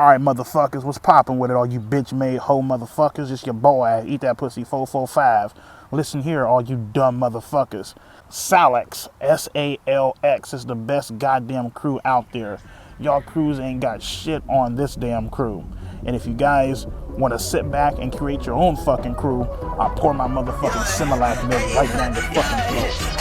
Alright, motherfuckers, what's poppin' with it, all you bitch-made hoe motherfuckers? It's your boy, Eat That Pussy 445. Listen here, all you dumb motherfuckers. Salix, S-A-L-X, is the best goddamn crew out there. Y'all crews ain't got shit on this damn crew. And if you guys want to sit back and create your own fucking crew, I'll pour my motherfucking Similac milk right down your fucking throat.